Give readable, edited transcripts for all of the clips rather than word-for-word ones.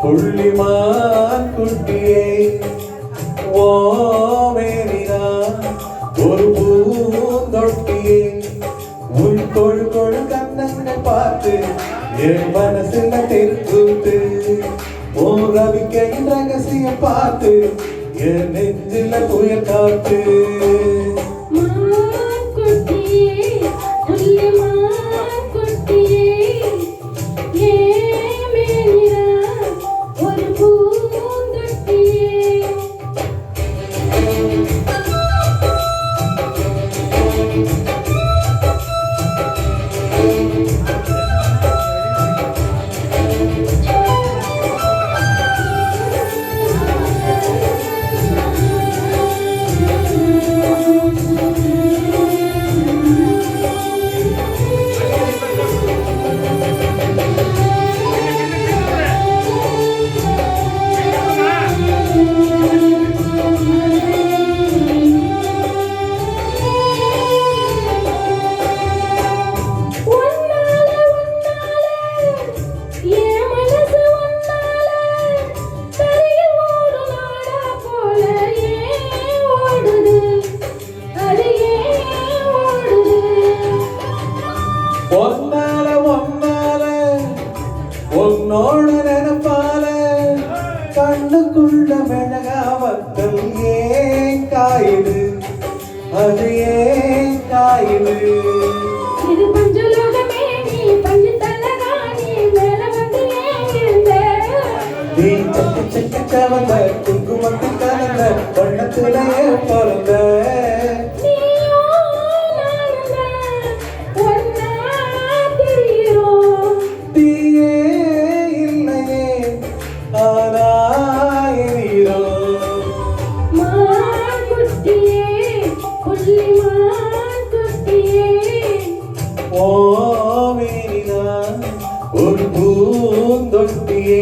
புள்ளிமான் குட்டியே ஓமேனினா ஒரு பூந்தொட்டியே உள் கொழு கொழு கண்ணங்கள் பார்த்து என் மனசுல தெருக்கூத்து ஓ ரவிக்கையின் ரகசியம் பார்த்து என் நெஞ்சில புயல் காத்து உன்னோட நினைப்பால கண்ணுக்குள்ள மிளகாவத்தல் ஏன் காயுது அது ஏன் காயுது இது பஞ்சலோகமே நீ பஞ்சு தலகாணி மேல வந்து ஏங்க நீ சக்க சக்க சவந்த குங்குமத்து கலந்த வண்ணத்திலே பிறந்த ஒரு பூந்தொட்டியே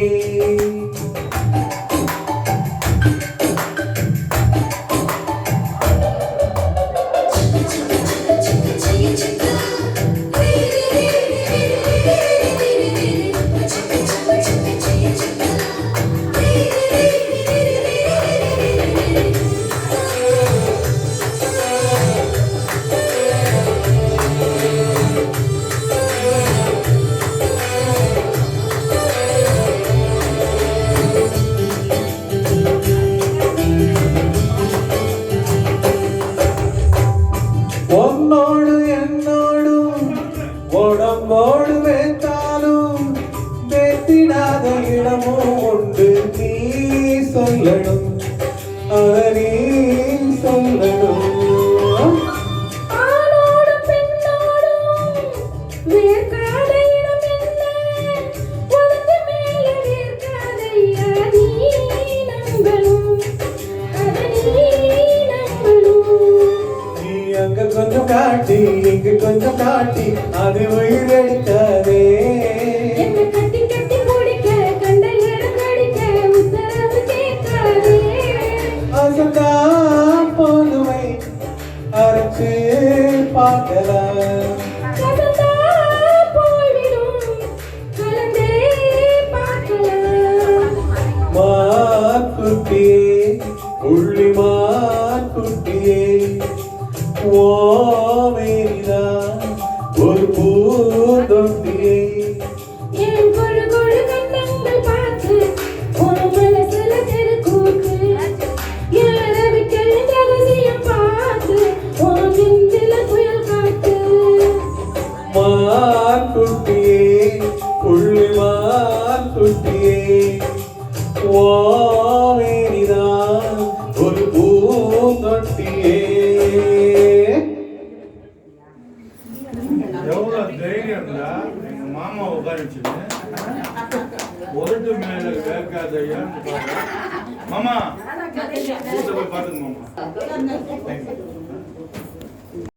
உன்னோடு என்னோடும் உடம்போடு வேத்தாலும் பேத்திடாத இடமும் உண்டு நீ சொல்லணும் அத நீ சொல்லணும் கொஞ்சம் காட்டி இங்கு கொஞ்சம் காட்டி அது உயிர் எடுக்காதே கட்டி கட்டி முடிக்க கண்ட இடம் கடிக்க உத்தரவு கேட்காதே அசந்தா போதுமை அரைச்சு பார்க்கலாம் மாக்குட்டியே உள்ளிமான் குட்டியே ஓமேனினா ஒரு பூந்தொட்டியே என் கொழு கொழு கண்ணங்கள் பார்த்து உன் மனசுல தெருக்கூத்து என் ரவிக்கையின் ரகசியம் பார்த்து உன் நெஞ்சில புயல் காத்து மான் குட்டியே உள்ளிமான் குட்டியே ஓமேனினா ஒரு பூந்தொட்டியே எவ்வளோ தைரியம்டா எங்க மாமா உட்காரிச்சுன்னு ஒருட்டு மேல வேர்க்காதையான்னு பாரு மாமா வீட்டை போய் பார்த்துங்க மாமா.